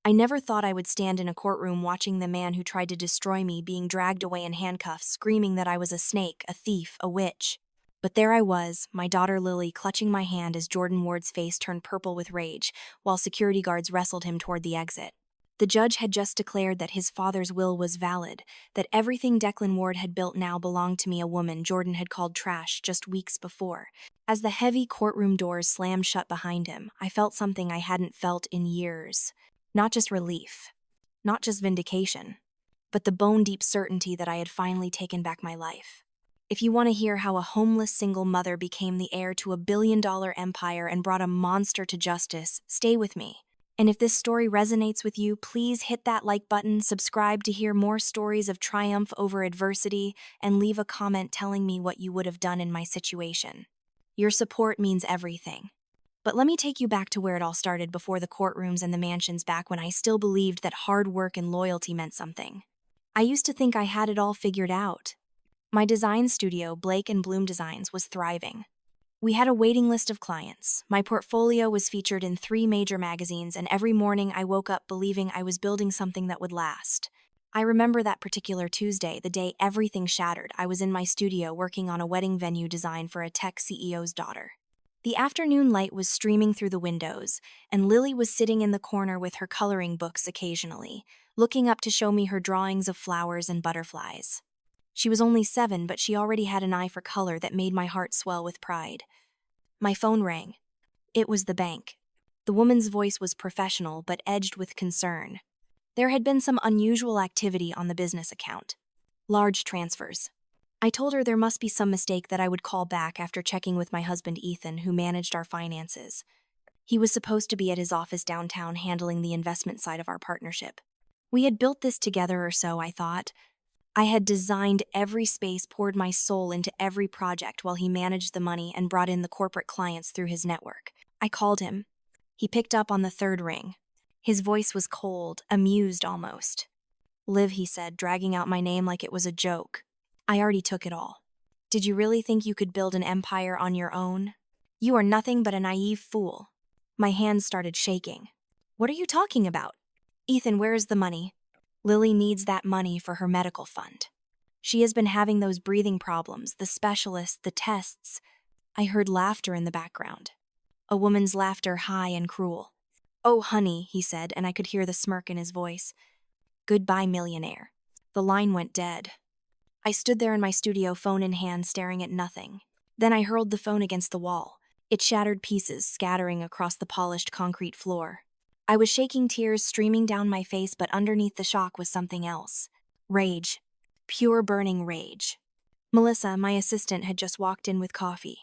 I never thought I would stand in a courtroom watching the man who tried to destroy me being dragged away in handcuffs, screaming that I was a snake, a thief, a witch. But there I was, my daughter Lily clutching my hand as Jordan Ward's face turned purple with rage, while security guards wrestled him toward the exit. The judge had just declared that his father's will was valid, that everything Declan Ward had built now belonged to me, a woman Jordan had called trash just weeks before. As the heavy courtroom doors slammed shut behind him, I felt something I hadn't felt in years. Not just relief, not just vindication, but the bone-deep certainty that I had finally taken back my life. If you want to hear how a homeless single mother became the heir to a billion-dollar empire and brought a monster to justice, stay with me. And if this story resonates with you, please hit that like button, subscribe to hear more stories of triumph over adversity, and leave a comment telling me what you would have done in my situation. Your support means everything. But let me take you back to where it all started, before the courtrooms and the mansions, back when I still believed that hard work and loyalty meant something. I used to think I had it all figured out. My design studio, Blake & Bloom Designs, was thriving. We had a waiting list of clients. My portfolio was featured in 3 major magazines, and every morning I woke up believing I was building something that would last. I remember that particular Tuesday, the day everything shattered. I was in my studio working on a wedding venue design for a tech CEO's daughter. The afternoon light was streaming through the windows, and Lily was sitting in the corner with her coloring books occasionally, looking up to show me her drawings of flowers and butterflies. She was only 7, but she already had an eye for color that made my heart swell with pride. My phone rang. It was the bank. The woman's voice was professional but edged with concern. There had been some unusual activity on the business account. Large transfers. I told her there must be some mistake, that I would call back after checking with my husband Ethan, who managed our finances. He was supposed to be at his office downtown handling the investment side of our partnership. We had built this together, or so I thought. I had designed every space, poured my soul into every project, while he managed the money and brought in the corporate clients through his network. I called him. He picked up on the 3rd ring. His voice was cold, amused almost. "Liv," he said, dragging out my name like it was a joke. "I already took it all. Did you really think you could build an empire on your own? You are nothing but a naive fool." My hands started shaking. "What are you talking about? Ethan, where is the money?" "Lily needs that money for her medical fund. She has been having those breathing problems, the specialists, the tests." I heard laughter in the background. A woman's laughter, high and cruel. "Oh, honey," he said, and I could hear the smirk in his voice. "Goodbye, millionaire." The line went dead. I stood there in my studio, phone in hand, staring at nothing. Then I hurled the phone against the wall. It shattered pieces, scattering across the polished concrete floor. I was shaking, tears streaming down my face, but underneath the shock was something else. Rage. Pure burning rage. Melissa, my assistant, had just walked in with coffee.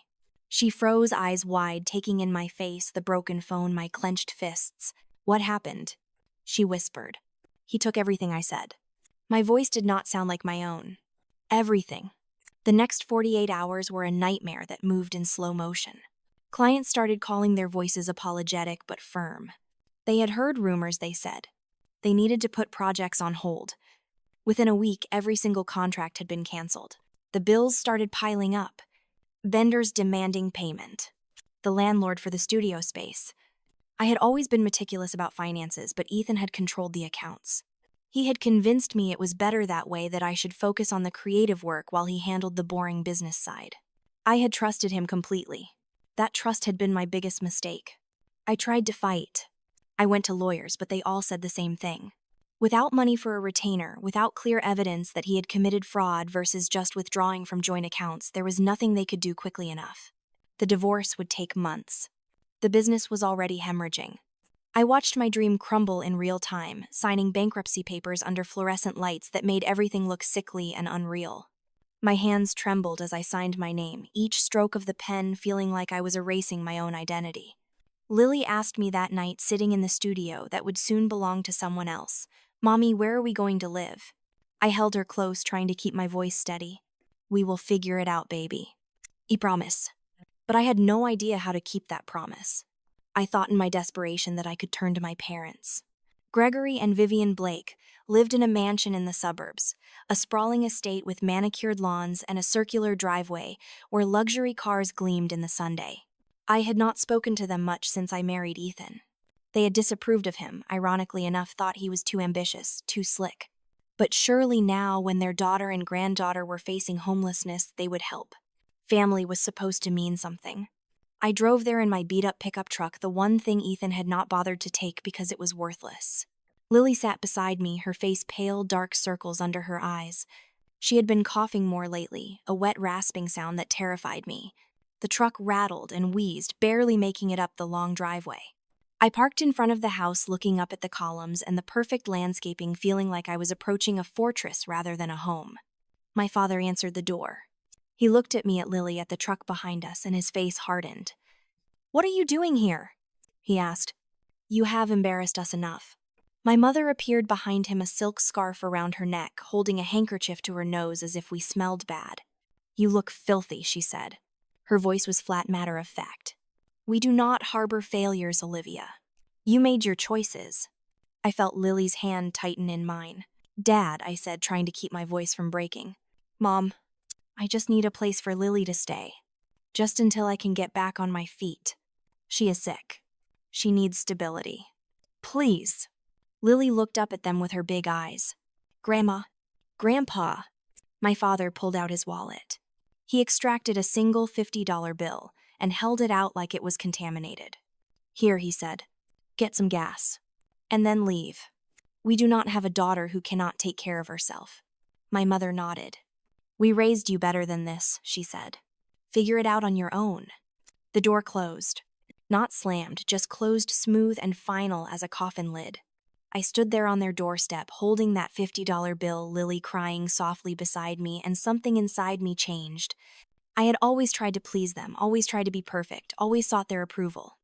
She froze, eyes wide, taking in my face, the broken phone, my clenched fists. "What happened?" she whispered. "He took everything," I said. My voice did not sound like my own. Everything. The next 48 hours were a nightmare that moved in slow motion. Clients started calling, their voices apologetic but firm. They had heard rumors, they said. They needed to put projects on hold. Within a week, every single contract had been canceled. The bills started piling up. Vendors demanding payment. The landlord for the studio space. I had always been meticulous about finances, but Ethan had controlled the accounts. He had convinced me it was better that way, that I should focus on the creative work while he handled the boring business side. I had trusted him completely. That trust had been my biggest mistake. I tried to fight. I went to lawyers, but they all said the same thing. Without money for a retainer, without clear evidence that he had committed fraud versus just withdrawing from joint accounts, there was nothing they could do quickly enough. The divorce would take months. The business was already hemorrhaging. I watched my dream crumble in real time, signing bankruptcy papers under fluorescent lights that made everything look sickly and unreal. My hands trembled as I signed my name, each stroke of the pen feeling like I was erasing my own identity. Lily asked me that night, sitting in the studio that would soon belong to someone else, "Mommy, where are we going to live?" I held her close, trying to keep my voice steady. "We will figure it out, baby. I promise." But I had no idea how to keep that promise. I thought in my desperation that I could turn to my parents. Gregory and Vivian Blake lived in a mansion in the suburbs, a sprawling estate with manicured lawns and a circular driveway where luxury cars gleamed in the sunday. I had not spoken to them much since I married Ethan. They had disapproved of him, ironically enough, thought he was too ambitious, too slick. But surely now, when their daughter and granddaughter were facing homelessness, they would help. Family was supposed to mean something. I drove there in my beat-up pickup truck, the one thing Ethan had not bothered to take because it was worthless. Lily sat beside me, her face pale, dark circles under her eyes. She had been coughing more lately, a wet rasping sound that terrified me. The truck rattled and wheezed, barely making it up the long driveway. I parked in front of the house, looking up at the columns and the perfect landscaping, feeling like I was approaching a fortress rather than a home. My father answered the door. He looked at me, at Lily, at the truck behind us, and his face hardened. "What are you doing here?" he asked. "You have embarrassed us enough." My mother appeared behind him, a silk scarf around her neck, holding a handkerchief to her nose as if we smelled bad. "You look filthy," she said. Her voice was flat, matter of fact. "We do not harbor failures, Olivia. You made your choices." I felt Lily's hand tighten in mine. "Dad," I said, trying to keep my voice from breaking. "Mom, I just need a place for Lily to stay. Just until I can get back on my feet. She is sick. She needs stability. Please." Lily looked up at them with her big eyes. "Grandma, Grandpa." My father pulled out his wallet. He extracted a single $50 bill and held it out like it was contaminated. "Here," he said. "Get some gas. And then leave. We do not have a daughter who cannot take care of herself." My mother nodded. "We raised you better than this," she said. "Figure it out on your own." The door closed. Not slammed, just closed, smooth and final as a coffin lid. I stood there on their doorstep, holding that $50 bill, Lily crying softly beside me, and something inside me changed. I had always tried to please them, always tried to be perfect, always sought their approval.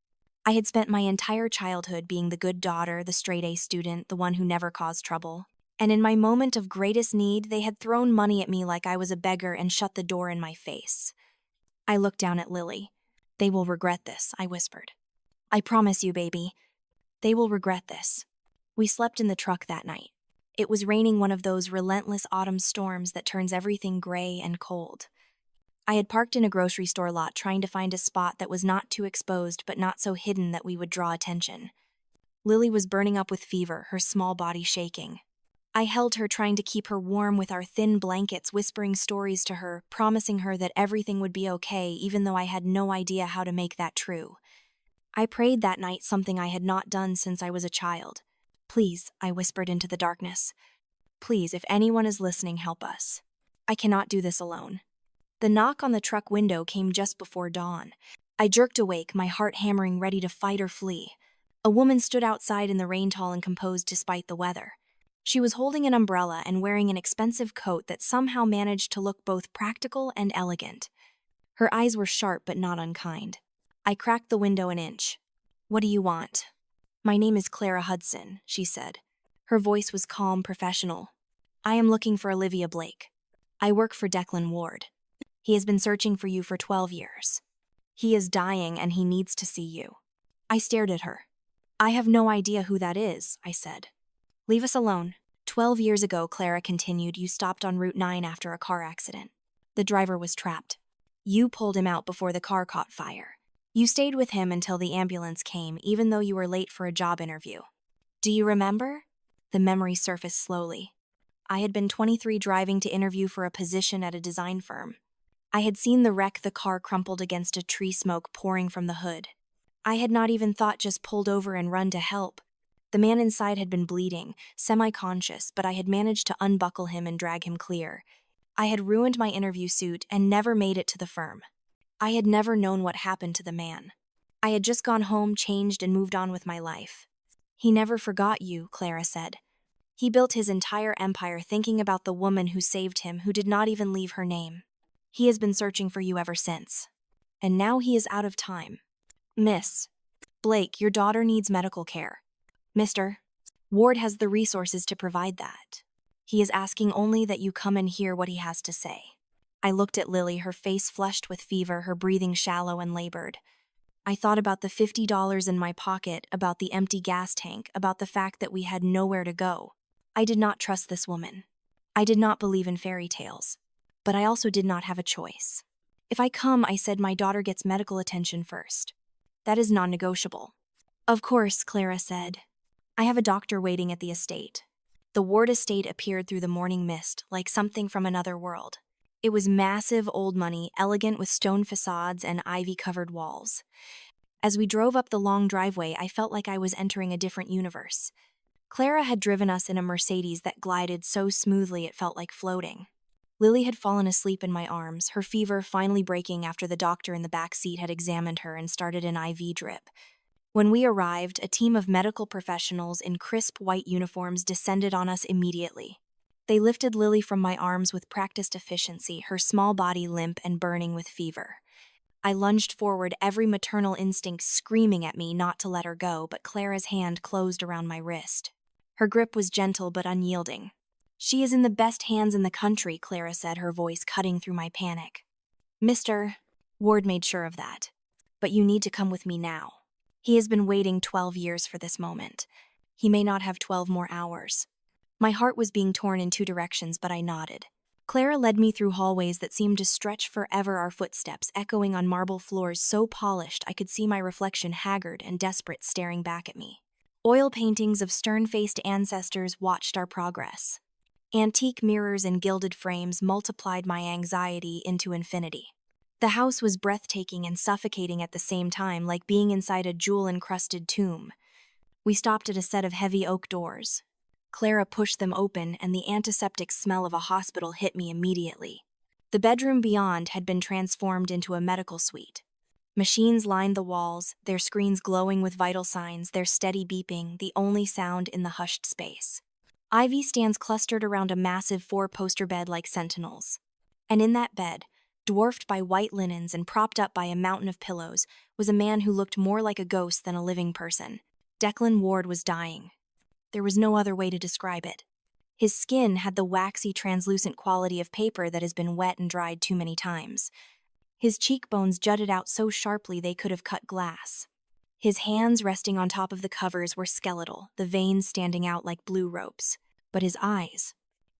I had spent my entire childhood being the good daughter, the straight-A student, the one who never caused trouble. And in my moment of greatest need, they had thrown money at me like I was a beggar and shut the door in my face. I looked down at Lily. "They will regret this," I whispered. "I promise you, baby. They will regret this." We slept in the truck that night. It was raining, one of those relentless autumn storms that turns everything gray and cold. I had parked in a grocery store lot, trying to find a spot that was not too exposed but not so hidden that we would draw attention. Lily was burning up with fever, her small body shaking. I held her, trying to keep her warm with our thin blankets, whispering stories to her, promising her that everything would be okay, even though I had no idea how to make that true. I prayed that night, something I had not done since I was a child. "Please," I whispered into the darkness. "Please, if anyone is listening, help us. I cannot do this alone." The knock on the truck window came just before dawn. I jerked awake, my heart hammering, ready to fight or flee. A woman stood outside in the rain, tall and composed despite the weather. She was holding an umbrella and wearing an expensive coat that somehow managed to look both practical and elegant. Her eyes were sharp but not unkind. I cracked the window an inch. "What do you want?" "My name is Clara Hudson," she said. Her voice was calm, professional. "I am looking for Olivia Blake. I work for Declan Ward. He has been searching for you for 12 years. He is dying and he needs to see you." I stared at her. "I have no idea who that is," I said. "Leave us alone." 12 years ago," Clara continued, "you stopped on Route 9 after a car accident. The driver was trapped. You pulled him out before the car caught fire. You stayed with him until the ambulance came, even though you were late for a job interview. Do you remember?" The memory surfaced slowly. I had been 23, driving to interview for a position at a design firm. I had seen the wreck, the car crumpled against a tree, smoke pouring from the hood. I had not even thought, just pulled over and run to help. The man inside had been bleeding, semi-conscious, but I had managed to unbuckle him and drag him clear. I had ruined my interview suit and never made it to the firm. I had never known what happened to the man. I had just gone home, changed, and moved on with my life. "He never forgot you," Clara said. "He built his entire empire thinking about the woman who saved him, who did not even leave her name. He has been searching for you ever since. And now he is out of time. Miss Blake, your daughter needs medical care. Mr. Ward has the resources to provide that. He is asking only that you come and hear what he has to say." I looked at Lily, her face flushed with fever, her breathing shallow and labored. I thought about the $50 in my pocket, about the empty gas tank, about the fact that we had nowhere to go. I did not trust this woman. I did not believe in fairy tales. But I also did not have a choice. "If I come," I said, "my daughter gets medical attention first. That is non-negotiable." Of course, Clara said. I have a doctor waiting at the estate. The Ward estate appeared through the morning mist, like something from another world. It was massive, old money, elegant with stone facades and ivy-covered walls. As we drove up the long driveway, I felt like I was entering a different universe. Clara had driven us in a Mercedes that glided so smoothly it felt like floating. Lily had fallen asleep in my arms, her fever finally breaking after the doctor in the back seat had examined her and started an IV drip. When we arrived, a team of medical professionals in crisp white uniforms descended on us immediately. They lifted Lily from my arms with practiced efficiency, her small body limp and burning with fever. I lunged forward, every maternal instinct screaming at me not to let her go, but Clara's hand closed around my wrist. Her grip was gentle but unyielding. She is in the best hands in the country, Clara said, her voice cutting through my panic. Mr. Ward made sure of that. But you need to come with me now. He has been waiting 12 years for this moment. He may not have 12 more hours. My heart was being torn in two directions, but I nodded. Clara led me through hallways that seemed to stretch forever, our footsteps echoing on marble floors so polished I could see my reflection haggard and desperate staring back at me. Oil paintings of stern-faced ancestors watched our progress. Antique mirrors and gilded frames multiplied my anxiety into infinity. The house was breathtaking and suffocating at the same time, like being inside a jewel-encrusted tomb. We stopped at a set of heavy oak doors. Clara pushed them open, and the antiseptic smell of a hospital hit me immediately. The bedroom beyond had been transformed into a medical suite. Machines lined the walls, their screens glowing with vital signs, their steady beeping, the only sound in the hushed space. IV stands clustered around a massive four-poster bed like sentinels. And in that bed, dwarfed by white linens and propped up by a mountain of pillows, was a man who looked more like a ghost than a living person. Declan Ward was dying. There was no other way to describe it. His skin had the waxy, translucent quality of paper that has been wet and dried too many times. His cheekbones jutted out so sharply they could have cut glass. His hands resting on top of the covers were skeletal, the veins standing out like blue ropes. But his eyes,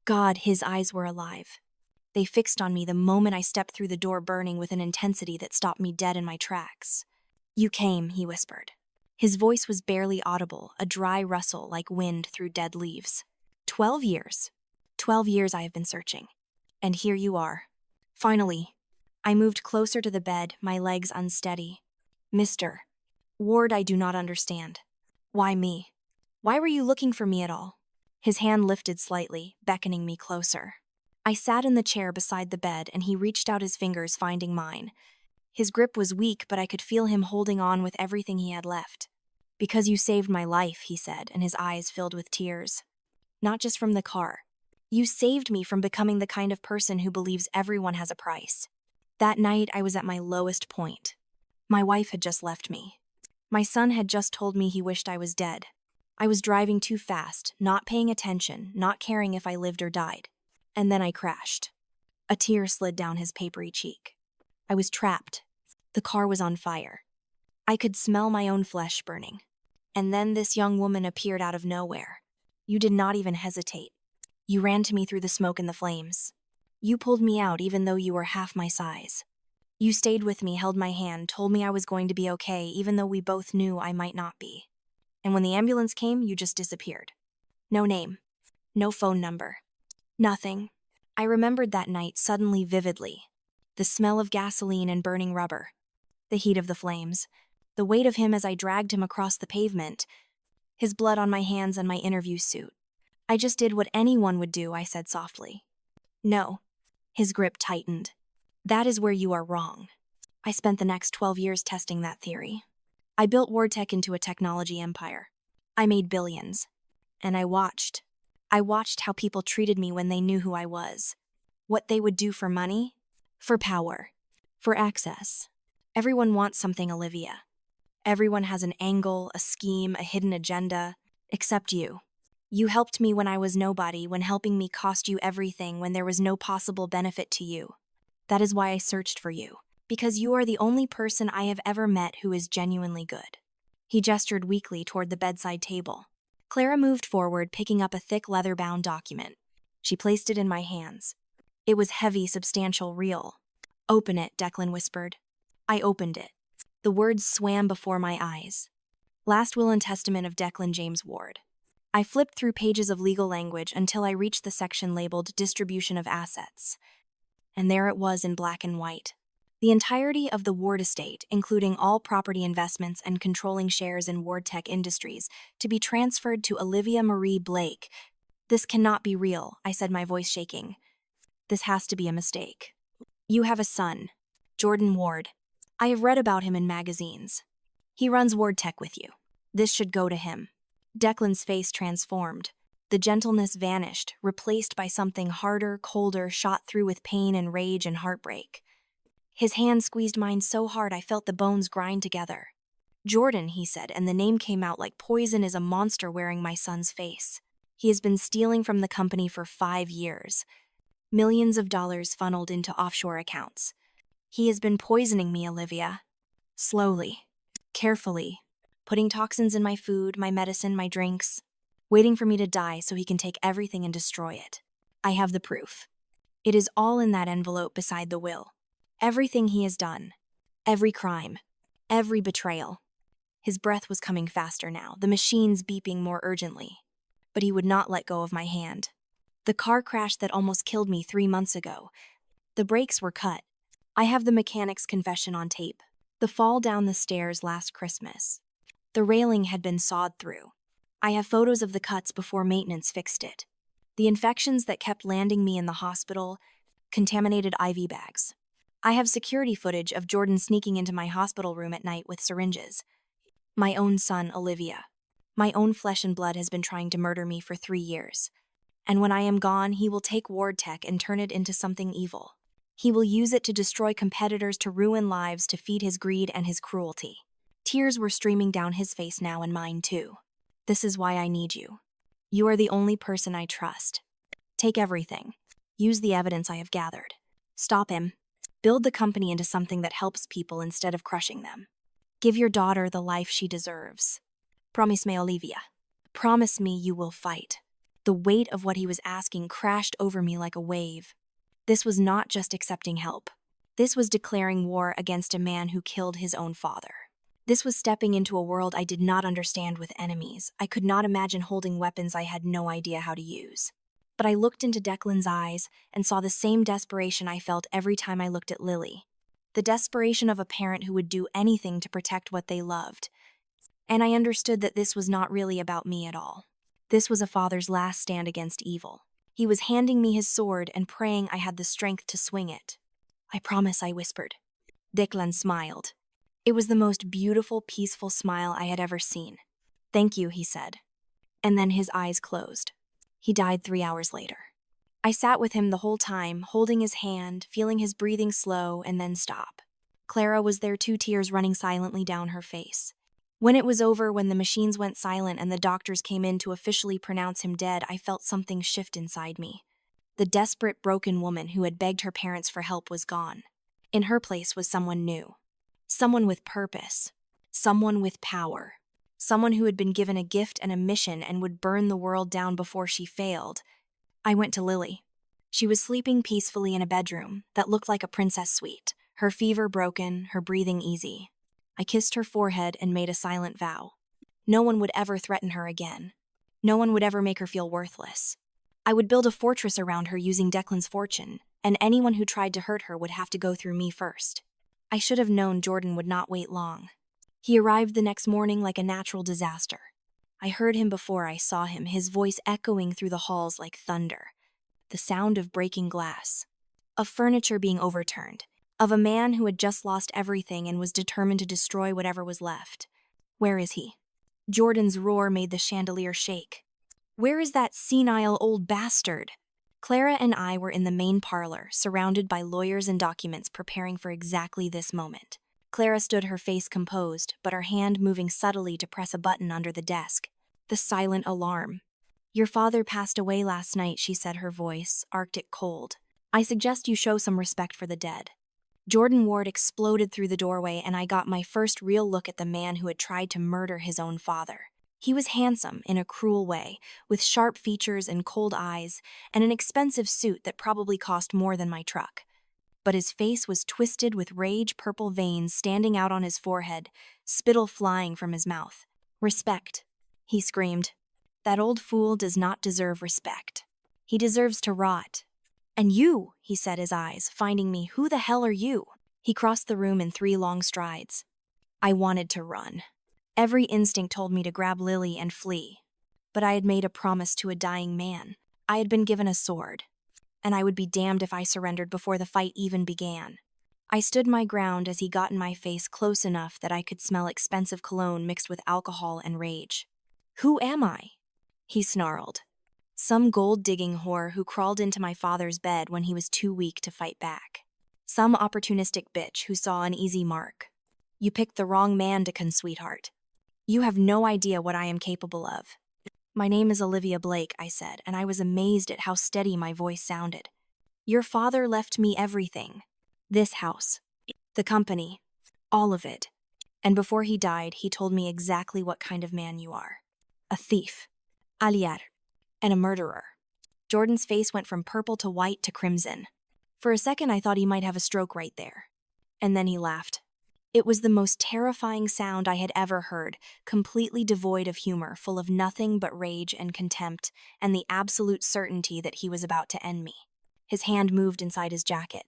God, his eyes were alive. They fixed on me the moment I stepped through the door, burning with an intensity that stopped me dead in my tracks. "You came," he whispered. His voice was barely audible, a dry rustle like wind through dead leaves. 12 years. 12 years I have been searching. And here you are. Finally. I moved closer to the bed, my legs unsteady. "Mr. Ward, I do not understand. Why me? Why were you looking for me at all?" His hand lifted slightly, beckoning me closer. I sat in the chair beside the bed, and he reached out his fingers, finding mine. His grip was weak, but I could feel him holding on with everything he had left. "Because you saved my life," he said, and his eyes filled with tears. "Not just from the car. You saved me from becoming the kind of person who believes everyone has a price." That night, I was at my lowest point. My wife had just left me. My son had just told me he wished I was dead. I was driving too fast, not paying attention, not caring if I lived or died. And then I crashed. A tear slid down his papery cheek. I was trapped. The car was on fire. I could smell my own flesh burning. And then this young woman appeared out of nowhere. You did not even hesitate. You ran to me through the smoke and the flames. You pulled me out even though you were half my size. You stayed with me, held my hand, told me I was going to be okay even though we both knew I might not be. And when the ambulance came, you just disappeared. No name. No phone number. Nothing. I remembered that night suddenly vividly. The smell of gasoline and burning rubber. The heat of the flames. The weight of him as I dragged him across the pavement. His blood on my hands and my interview suit. "I just did what anyone would do," I said softly. "No." His grip tightened. "That is where you are wrong." I spent the next 12 years testing that theory. I built WardTech into a technology empire. I made billions. And I watched. I watched how people treated me when they knew who I was. What they would do for money, for power, for access. Everyone wants something, Olivia. Everyone has an angle, a scheme, a hidden agenda, except you. You helped me when I was nobody, when helping me cost you everything, when there was no possible benefit to you. That is why I searched for you, because you are the only person I have ever met who is genuinely good. He gestured weakly toward the bedside table. Clara moved forward, picking up a thick leather-bound document. She placed it in my hands. It was heavy, substantial, real. "Open it," Declan whispered. I opened it. The words swam before my eyes. Last will and testament of Declan James Ward. I flipped through pages of legal language until I reached the section labeled Distribution of Assets. And there it was in black and white. The entirety of the Ward estate, including all property investments and controlling shares in Ward Tech Industries, to be transferred to Olivia Marie Blake. This cannot be real, I said, my voice shaking. This has to be a mistake. You have a son, Jordan Ward. I have read about him in magazines. He runs Ward Tech with you. This should go to him. Declan's face transformed. The gentleness vanished, replaced by something harder, colder, shot through with pain and rage and heartbreak. His hand squeezed mine so hard I felt the bones grind together. Jordan, he said, and the name came out like poison is a monster wearing my son's face. He has been stealing from the company for 5 years. Millions of dollars funneled into offshore accounts. He has been poisoning me, Olivia. Slowly, carefully, putting toxins in my food, my medicine, my drinks, waiting for me to die so he can take everything and destroy it. I have the proof. It is all in that envelope beside the will. Everything he has done. Every crime. Every betrayal. His breath was coming faster now, the machines beeping more urgently. But he would not let go of my hand. The car crash that almost killed me 3 months ago. The brakes were cut. I have the mechanic's confession on tape. The fall down the stairs last Christmas. The railing had been sawed through. I have photos of the cuts before maintenance fixed it. The infections that kept landing me in the hospital, contaminated IV bags. I have security footage of Jordan sneaking into my hospital room at night with syringes. My own son, Olivia. My own flesh and blood has been trying to murder me for 3 years. And when I am gone, he will take Ward Tech and turn it into something evil. He will use it to destroy competitors, to ruin lives, to feed his greed and his cruelty. Tears were streaming down his face now, and mine too. This is why I need you. You are the only person I trust. Take everything. Use the evidence I have gathered. Stop him. Build the company into something that helps people instead of crushing them. Give your daughter the life she deserves. Promise me, Olivia. Promise me you will fight. The weight of what he was asking crashed over me like a wave. This was not just accepting help. This was declaring war against a man who killed his own father. This was stepping into a world I did not understand with enemies. I could not imagine holding weapons I had no idea how to use. But I looked into Declan's eyes and saw the same desperation I felt every time I looked at Lily. The desperation of a parent who would do anything to protect what they loved. And I understood that this was not really about me at all. This was a father's last stand against evil. He was handing me his sword and praying I had the strength to swing it. I promise, I whispered. Declan smiled. It was the most beautiful, peaceful smile I had ever seen. Thank you, he said. And then his eyes closed. He died 3 hours later. I sat with him the whole time, holding his hand, feeling his breathing slow and then stop. Clara was there too, tears running silently down her face. When it was over, when the machines went silent and the doctors came in to officially pronounce him dead, I felt something shift inside me. The desperate, broken woman who had begged her parents for help was gone. In her place was someone new. Someone with purpose. Someone with power. Someone who had been given a gift and a mission and would burn the world down before she failed. I went to Lily. She was sleeping peacefully in a bedroom that looked like a princess suite, her fever broken, her breathing easy. I kissed her forehead and made a silent vow. No one would ever threaten her again. No one would ever make her feel worthless. I would build a fortress around her using Declan's fortune, and anyone who tried to hurt her would have to go through me first. I should have known Jordan would not wait long. He arrived the next morning like a natural disaster. I heard him before I saw him, his voice echoing through the halls like thunder. The sound of breaking glass, of furniture being overturned, of a man who had just lost everything and was determined to destroy whatever was left. Where is he? Jordan's roar made the chandelier shake. Where is that senile old bastard? Clara and I were in the main parlor, surrounded by lawyers and documents preparing for exactly this moment. Clara stood, her face composed, but her hand moving subtly to press a button under the desk. The silent alarm. Your father passed away last night, she said, her voice, arctic cold. I suggest you show some respect for the dead. Jordan Ward exploded through the doorway, and I got my first real look at the man who had tried to murder his own father. He was handsome in a cruel way, with sharp features and cold eyes, and an expensive suit that probably cost more than my truck. But his face was twisted with rage, purple veins standing out on his forehead, spittle flying from his mouth. Respect, he screamed. That old fool does not deserve respect. He deserves to rot. And you, he set his eyes, finding me, who the hell are you? He crossed the room in 3 long strides. I wanted to run. Every instinct told me to grab Lily and flee. But I had made a promise to a dying man. I had been given a sword. And I would be damned if I surrendered before the fight even began. I stood my ground as he got in my face close enough that I could smell expensive cologne mixed with alcohol and rage. Who am I? He snarled. Some gold-digging whore who crawled into my father's bed when he was too weak to fight back. Some opportunistic bitch who saw an easy mark. You picked the wrong man, Deacon, sweetheart. You have no idea what I am capable of. My name is Olivia Blake, I said, and I was amazed at how steady my voice sounded. Your father left me everything. This house. The company. All of it. And before he died, he told me exactly what kind of man you are. A thief. Aliar. And a murderer. Jordan's face went from purple to white to crimson. For a second, I thought he might have a stroke right there. And then he laughed. It was the most terrifying sound I had ever heard, completely devoid of humor, full of nothing but rage and contempt, and the absolute certainty that he was about to end me. His hand moved inside his jacket.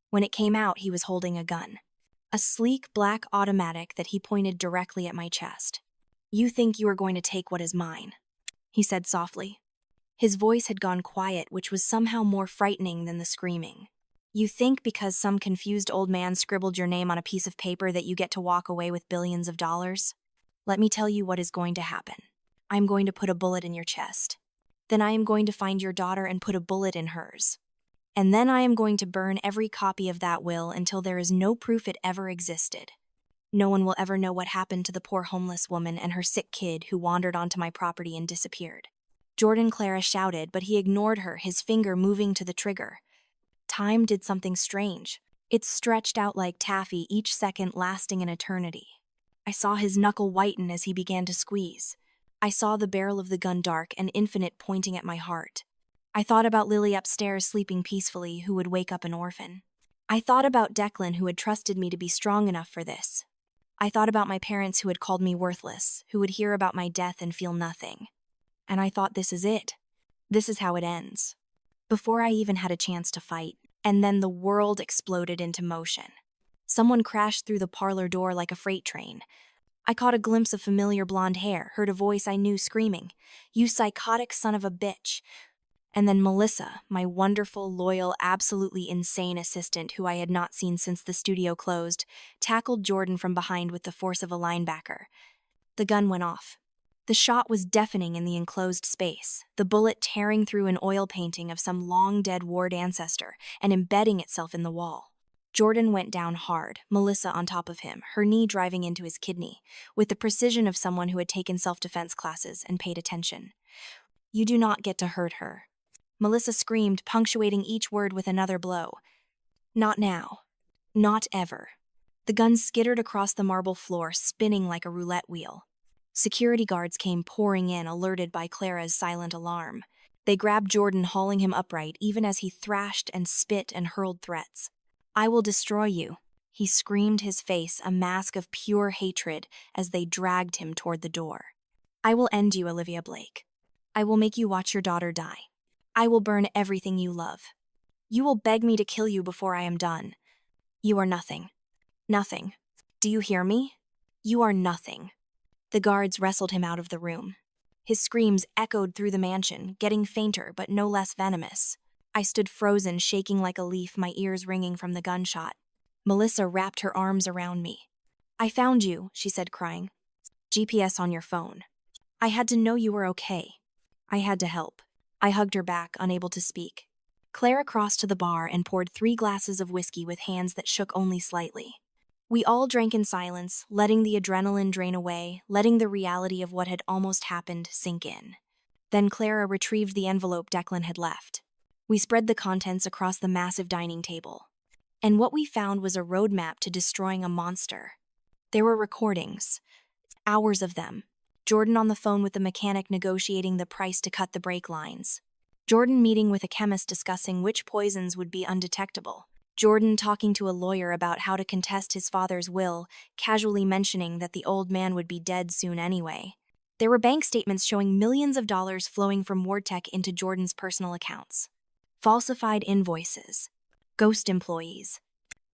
When it came out, he was holding a gun. A sleek black automatic that he pointed directly at my chest. You think you are going to take what is mine, he said softly. His voice had gone quiet, which was somehow more frightening than the screaming. You think because some confused old man scribbled your name on a piece of paper that you get to walk away with billions of dollars? Let me tell you what is going to happen. I am going to put a bullet in your chest. Then I am going to find your daughter and put a bullet in hers. And then I am going to burn every copy of that will until there is no proof it ever existed. No one will ever know what happened to the poor homeless woman and her sick kid who wandered onto my property and disappeared. Jordan Clara shouted, but he ignored her, his finger moving to the trigger. Time did something strange. It stretched out like taffy, each second lasting an eternity. I saw his knuckle whiten as he began to squeeze. I saw the barrel of the gun dark and infinite, pointing at my heart. I thought about Lily upstairs sleeping peacefully, who would wake up an orphan. I thought about Declan, who had trusted me to be strong enough for this. I thought about my parents who had called me worthless, who would hear about my death and feel nothing. And I thought, this is it. This is how it ends. Before I even had a chance to fight, and then the world exploded into motion. Someone crashed through the parlor door like a freight train. I caught a glimpse of familiar blonde hair, heard a voice I knew screaming, "You psychotic son of a bitch." And then Melissa, my wonderful, loyal, absolutely insane assistant who I had not seen since the studio closed, tackled Jordan from behind with the force of a linebacker. The gun went off. The shot was deafening in the enclosed space, the bullet tearing through an oil painting of some long-dead ward ancestor and embedding itself in the wall. Jordan went down hard, Melissa on top of him, her knee driving into his kidney, with the precision of someone who had taken self-defense classes and paid attention. You do not get to hurt her. Melissa screamed, punctuating each word with another blow. Not now. Not ever. The gun skittered across the marble floor, spinning like a roulette wheel. Security guards came pouring in, alerted by Clara's silent alarm. They grabbed Jordan, hauling him upright, even as he thrashed and spit and hurled threats. I will destroy you, he screamed, his face a mask of pure hatred as they dragged him toward the door. I will end you, Olivia Blake. I will make you watch your daughter die. I will burn everything you love. You will beg me to kill you before I am done. You are nothing. Nothing. Do you hear me? You are nothing. The guards wrestled him out of the room. His screams echoed through the mansion, getting fainter but no less venomous. I stood frozen, shaking like a leaf, my ears ringing from the gunshot. Melissa wrapped her arms around me. I found you, she said, crying. GPS on your phone. I had to know you were okay. I had to help. I hugged her back, unable to speak. Clara crossed to the bar and poured 3 glasses of whiskey with hands that shook only slightly. We all drank in silence, letting the adrenaline drain away, letting the reality of what had almost happened sink in. Then Clara retrieved the envelope Declan had left. We spread the contents across the massive dining table. And what we found was a roadmap to destroying a monster. There were recordings. Hours of them. Jordan on the phone with the mechanic negotiating the price to cut the brake lines. Jordan meeting with a chemist discussing which poisons would be undetectable. Jordan talking to a lawyer about how to contest his father's will, casually mentioning that the old man would be dead soon anyway. There were bank statements showing millions of dollars flowing from WardTech into Jordan's personal accounts. Falsified invoices. Ghost employees.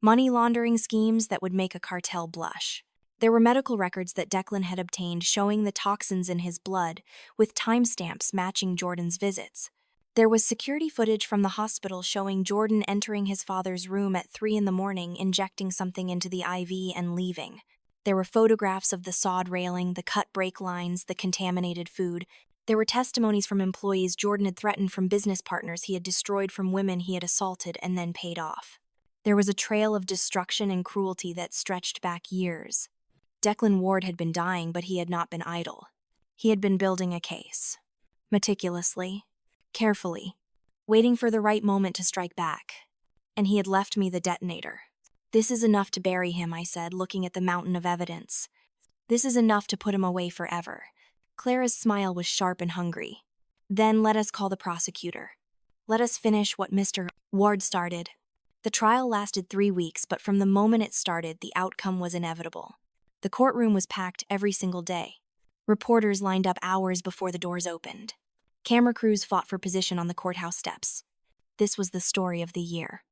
Money laundering schemes that would make a cartel blush. There were medical records that Declan had obtained showing the toxins in his blood, with timestamps matching Jordan's visits. There was security footage from the hospital showing Jordan entering his father's room at 3 in the morning, injecting something into the IV and leaving. There were photographs of the sawed railing, the cut brake lines, the contaminated food. There were testimonies from employees Jordan had threatened, from business partners he had destroyed, from women he had assaulted and then paid off. There was a trail of destruction and cruelty that stretched back years. Declan Ward had been dying, but he had not been idle. He had been building a case. Meticulously. Carefully. Waiting for the right moment to strike back. And he had left me the detonator. "This is enough to bury him," I said, looking at the mountain of evidence. "This is enough to put him away forever." Clara's smile was sharp and hungry. "Then let us call the prosecutor. Let us finish what Mr. Ward started." The trial lasted 3 weeks, but from the moment it started, the outcome was inevitable. The courtroom was packed every single day. Reporters lined up hours before the doors opened. Camera crews fought for position on the courthouse steps. This was the story of the year.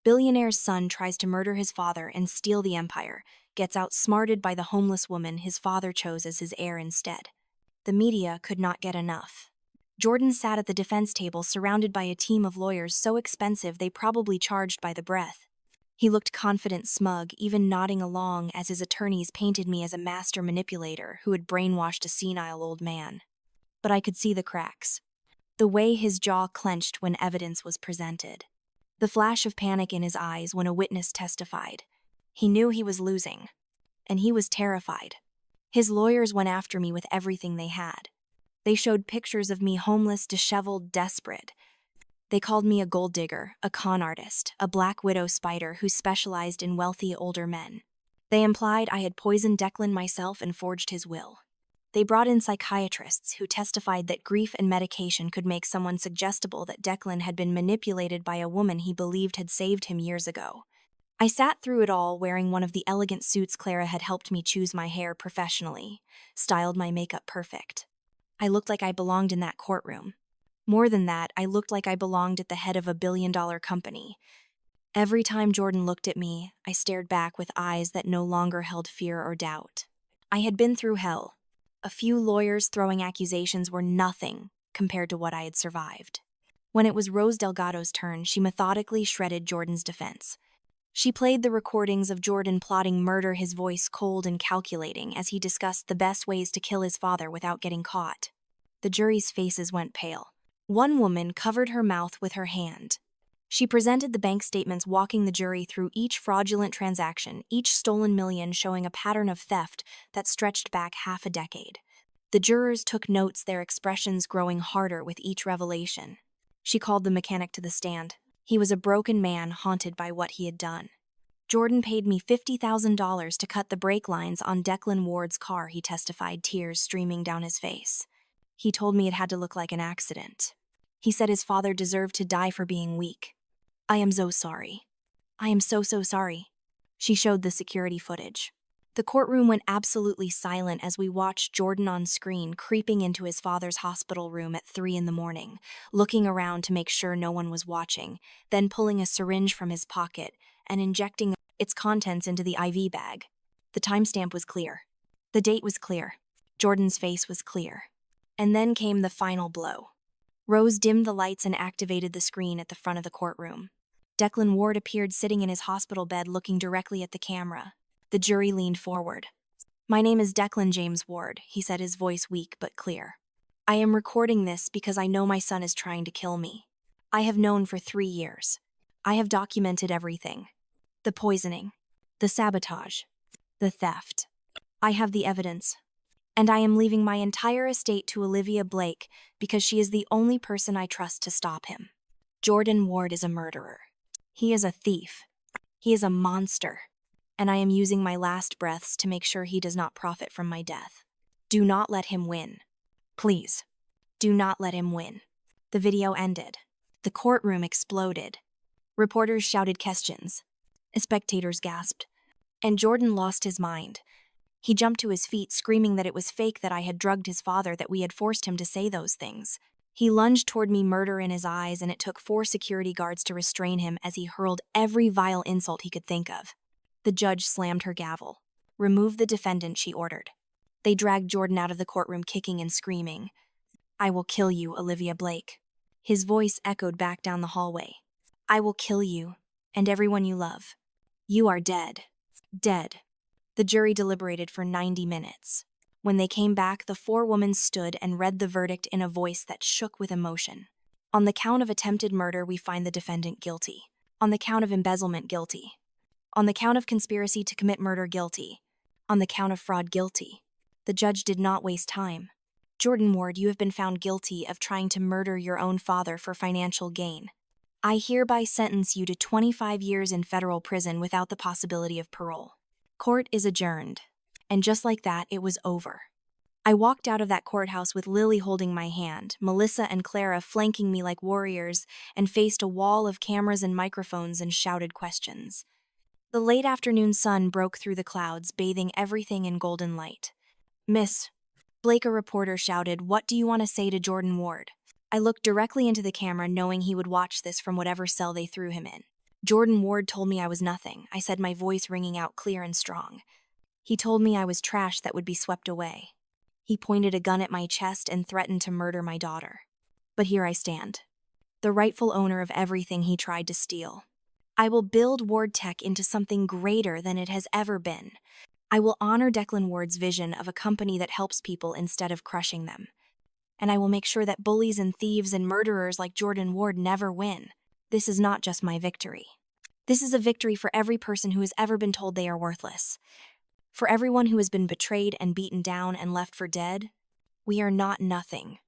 Billionaire's son tries to murder his father and steal the empire, gets outsmarted by the homeless woman his father chose as his heir instead. The media could not get enough. Jordan sat at the defense table surrounded by a team of lawyers so expensive they probably charged by the breath. He looked confident, smug, even nodding along as his attorneys painted me as a master manipulator who had brainwashed a senile old man. But I could see the cracks. The way his jaw clenched when evidence was presented. The flash of panic in his eyes when a witness testified. He knew he was losing. And he was terrified. His lawyers went after me with everything they had. They showed pictures of me homeless, disheveled, desperate. They called me a gold digger, a con artist, a black widow spider who specialized in wealthy older men. They implied I had poisoned Declan myself and forged his will. They brought in psychiatrists who testified that grief and medication could make someone suggestible that Declan had been manipulated by a woman he believed had saved him years ago. I sat through it all wearing one of the elegant suits Clara had helped me choose my hair professionally, styled my makeup perfect. I looked like I belonged in that courtroom. More than that, I looked like I belonged at the head of a billion-dollar company. Every time Jordan looked at me, I stared back with eyes that no longer held fear or doubt. I had been through hell. A few lawyers throwing accusations were nothing compared to what I had survived. When it was Rose Delgado's turn, she methodically shredded Jordan's defense. She played the recordings of Jordan plotting murder, his voice cold and calculating as he discussed the best ways to kill his father without getting caught. The jury's faces went pale. One woman covered her mouth with her hand. She presented the bank statements, walking the jury through each fraudulent transaction, each stolen million showing a pattern of theft that stretched back half a decade. The jurors took notes, their expressions growing harder with each revelation. She called the mechanic to the stand. He was a broken man haunted by what he had done. "Jordan paid me $50,000 to cut the brake lines on Declan Ward's car," he testified, tears streaming down his face. "He told me it had to look like an accident. He said his father deserved to die for being weak. I am so sorry. I am so sorry." She showed the security footage. The courtroom went absolutely silent as we watched Jordan on screen creeping into his father's hospital room at 3 in the morning, looking around to make sure no one was watching, then pulling a syringe from his pocket and injecting its contents into the IV bag. The timestamp was clear. The date was clear. Jordan's face was clear. And then came the final blow. Rose dimmed the lights and activated the screen at the front of the courtroom. Declan Ward appeared sitting in his hospital bed looking directly at the camera. The jury leaned forward. "My name is Declan James Ward," he said, his voice weak but clear. "I am recording this because I know my son is trying to kill me. I have known for 3 years. I have documented everything. The poisoning, the sabotage, the theft. I have the evidence. And I am leaving my entire estate to Olivia Blake because she is the only person I trust to stop him. Jordan Ward is a murderer. He is a thief. He is a monster. And I am using my last breaths to make sure he does not profit from my death. Do not let him win. Please, do not let him win." The video ended. The courtroom exploded. Reporters shouted questions. Spectators gasped. And Jordan lost his mind. He jumped to his feet, screaming that it was fake, that I had drugged his father, that we had forced him to say those things. He lunged toward me, murder in his eyes, and it took 4 security guards to restrain him as he hurled every vile insult he could think of. The judge slammed her gavel. "Remove the defendant," she ordered. They dragged Jordan out of the courtroom, kicking and screaming. "I will kill you, Olivia Blake." His voice echoed back down the hallway. "I will kill you, and everyone you love. You are dead. Dead." The jury deliberated for 90 minutes. When they came back, the 4 women stood and read the verdict in a voice that shook with emotion. On the count of attempted murder, we find the defendant guilty. On the count of embezzlement, guilty. On the count of conspiracy to commit murder, guilty. On the count of fraud, guilty. The judge did not waste time. "Jordan Ward, you have been found guilty of trying to murder your own father for financial gain. I hereby sentence you to 25 years in federal prison without the possibility of parole." Court is adjourned. And just like that, it was over. I walked out of that courthouse with Lily holding my hand, Melissa and Clara flanking me like warriors, and faced a wall of cameras and microphones and shouted questions. The late afternoon sun broke through the clouds, bathing everything in golden light. "Miss Blake," a reporter shouted, "what do you want to say to Jordan Ward?" I looked directly into the camera, knowing he would watch this from whatever cell they threw him in. "Jordan Ward told me I was nothing," I said, my voice ringing out clear and strong. "He told me I was trash that would be swept away. He pointed a gun at my chest and threatened to murder my daughter. But here I stand, the rightful owner of everything he tried to steal. I will build Ward Tech into something greater than it has ever been. I will honor Declan Ward's vision of a company that helps people instead of crushing them. And I will make sure that bullies and thieves and murderers like Jordan Ward never win. This is not just my victory. This is a victory for every person who has ever been told they are worthless. For everyone who has been betrayed and beaten down and left for dead. We are not nothing.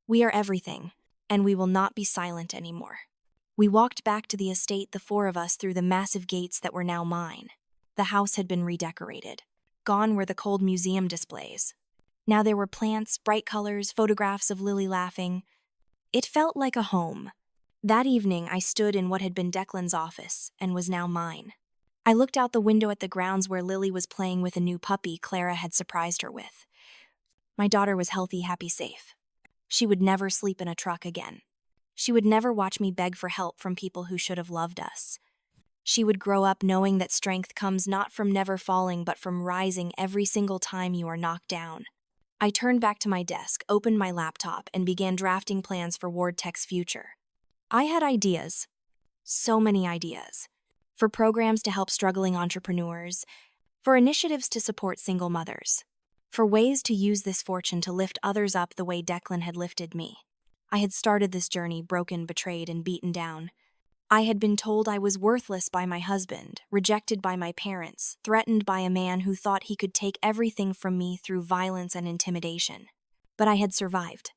We are everything, and we will not be silent anymore." We walked back to the estate, the 4 of us, through the massive gates that were now mine. The house had been redecorated. Gone were the cold museum displays. Now there were plants, bright colors, photographs of Lily laughing. It felt like a home. That evening, I stood in what had been Declan's office and was now mine. I looked out the window at the grounds where Lily was playing with a new puppy Clara had surprised her with. My daughter was healthy, happy, safe. She would never sleep in a truck again. She would never watch me beg for help from people who should have loved us. She would grow up knowing that strength comes not from never falling, but from rising every single time you are knocked down. I turned back to my desk, opened my laptop, and began drafting plans for Ward Tech's future. I had ideas. So many ideas. For programs to help struggling entrepreneurs, for initiatives to support single mothers, for ways to use this fortune to lift others up the way Declan had lifted me. I had started this journey broken, betrayed, and beaten down. I had been told I was worthless by my husband, rejected by my parents, threatened by a man who thought he could take everything from me through violence and intimidation. But I had survived.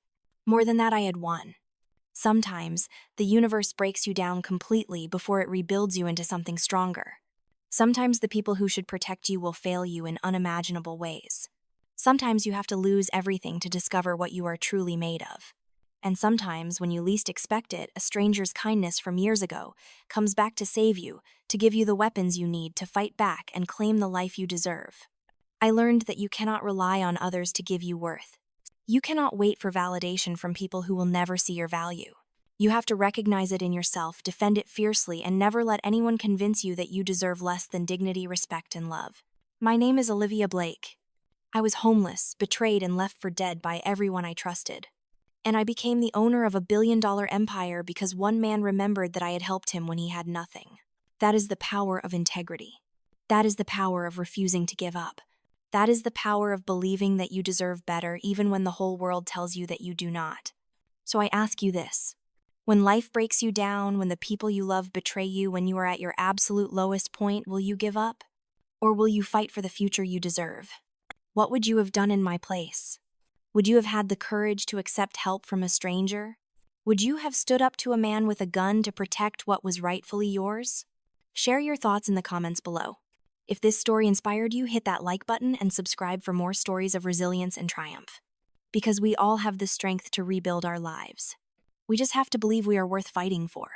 More than that, I had won. Sometimes, the universe breaks you down completely before it rebuilds you into something stronger. Sometimes the people who should protect you will fail you in unimaginable ways. Sometimes you have to lose everything to discover what you are truly made of. And sometimes, when you least expect it, a stranger's kindness from years ago comes back to save you, to give you the weapons you need to fight back and claim the life you deserve. I learned that you cannot rely on others to give you worth. You cannot wait for validation from people who will never see your value. You have to recognize it in yourself, defend it fiercely, and never let anyone convince you that you deserve less than dignity, respect, and love. My name is Olivia Blake. I was homeless, betrayed, and left for dead by everyone I trusted. And I became the owner of a billion-dollar empire because one man remembered that I had helped him when he had nothing. That is the power of integrity. That is the power of refusing to give up. That is the power of believing that you deserve better even when the whole world tells you that you do not. So I ask you this. When life breaks you down, when the people you love betray you, when you are at your absolute lowest point, will you give up? Or will you fight for the future you deserve? What would you have done in my place? Would you have had the courage to accept help from a stranger? Would you have stood up to a man with a gun to protect what was rightfully yours? Share your thoughts in the comments below. If this story inspired you, hit that like button and subscribe for more stories of resilience and triumph. Because we all have the strength to rebuild our lives. We just have to believe we are worth fighting for.